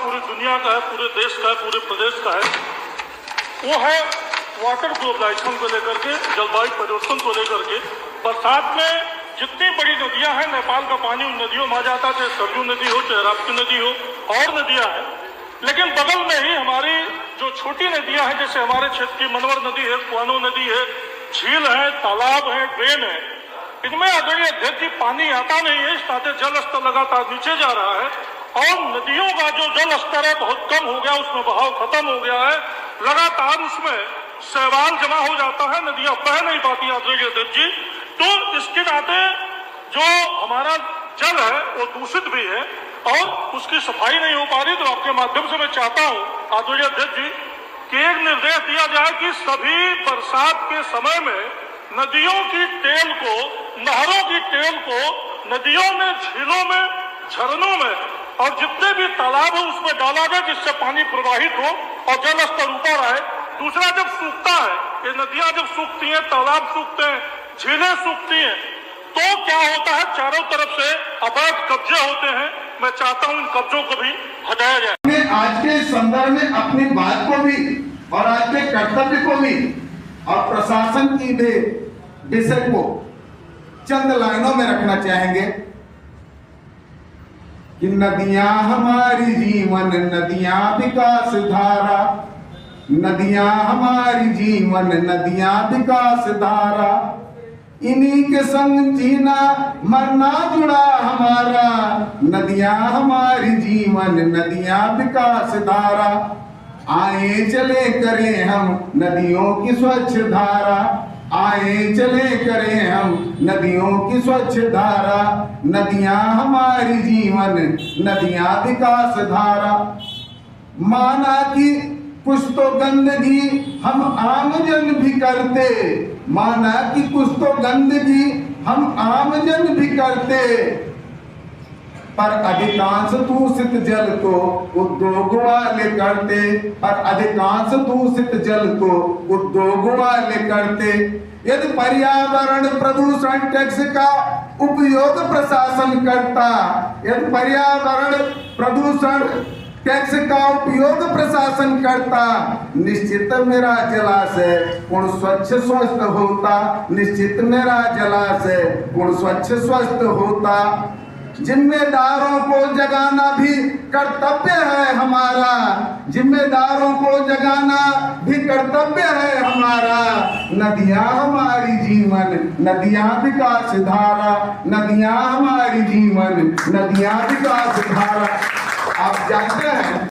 पूरी दुनिया का है, पूरे देश का है, पूरे प्रदेश का है, वो है वाटर ग्लोबलाइजेशन को लेकर के, जलवायु परिवर्तन को लेकर के। बरसात में जितनी बड़ी नदियां हैं, नेपाल का पानी उन नदियों में आ जाता है, चाहे सरयू नदी हो, चाहे राप्ती नदी हो, और नदियां हैं। लेकिन बगल में ही हमारी जो छोटी नदियां हैं, जैसे हमारे क्षेत्र की मनवर नदी है, कुआनो नदी है, झील है, तालाब है, ड्रेन है, इनमें आदरणीय अध्यक्ष जी पानी आता नहीं है। इस नाते जल स्तर लगातार नीचे जा रहा है और नदियों का जो जल स्तर है बहुत कम हो गया, उसमें बहाव खत्म हो गया है। लगातार उसमें शैवाल जमा हो जाता है, नदियां बह नहीं पाती आदरणीय अध्यक्ष जी। तो इसके नाते जो हमारा जल है वो दूषित भी है और उसकी सफाई नहीं हो पा रही। तो आपके माध्यम से मैं चाहता हूं आदरणीय अध्यक्ष जी कि एक निर्देश दिया जाए कि सभी बरसात के समय में नदियों की टेल को, नहरों की टेल को नदियों में, झीलों में, झरनों में और जितने भी तालाब है उसमें डाला जाए, जिससे पानी प्रवाहित हो और जल स्तर ऊपर आए। दूसरा, जब सूखता है, ये नदियां जब सूखती हैं, तालाब सूखते हैं, झीलें सूखती हैं, तो क्या होता है, चारों तरफ से अवैध कब्जे होते हैं। मैं चाहता हूं इन कब्जों को भी हटाया जाए। आज के संदर्भ में अपनी बात को भी और आज के कर्तव्य को भी और प्रशासन की भी विषय को चंद लाइनों में रखना चाहेंगे कि नदियां हमारी जीवन, नदियां विकास धारा, नदियां हमारी जीवन, नदियां विकास धारा, इन्हीं के संग जीना मरना जुड़ा हमारा, नदियां हमारी जीवन, नदियां विकास धारा, आए चले करें हम नदियों की स्वच्छ धारा, आए चले करें हम नदियों की स्वच्छ धारा, नदियां हमारी जीवन, नदियां विकास धारा। माना कि कुछ तो गंदगी हम आमजन भी करते, माना कि कुछ तो गंदगी हम आमजन भी करते, पर अधिकांश दूषित जल को उद्योग वाले करते, पर अधिकांश दूषित जल को उद्योग वाले करते। यदि पर्यावरण प्रदूषण टैक्स का उपयोग प्रशासन करता, यदि पर्यावरण प्रदूषण टैक्स का उपयोग प्रशासन करता, निश्चित मेरा जलाशय पूर्ण स्वच्छ स्वस्थ होता, निश्चित मेरा जलाशय पूर्ण स्वच्छ स्वस्थ होता। जिम्मेदारों को जगाना भी कर्तव्य है हमारा, जिम्मेदारों को जगाना भी कर्तव्य है हमारा। नदियां हमारी जीवन, नदियां विकास धारा, नदियां हमारी जीवन, नदियां विकास धारा। आप जानते हैं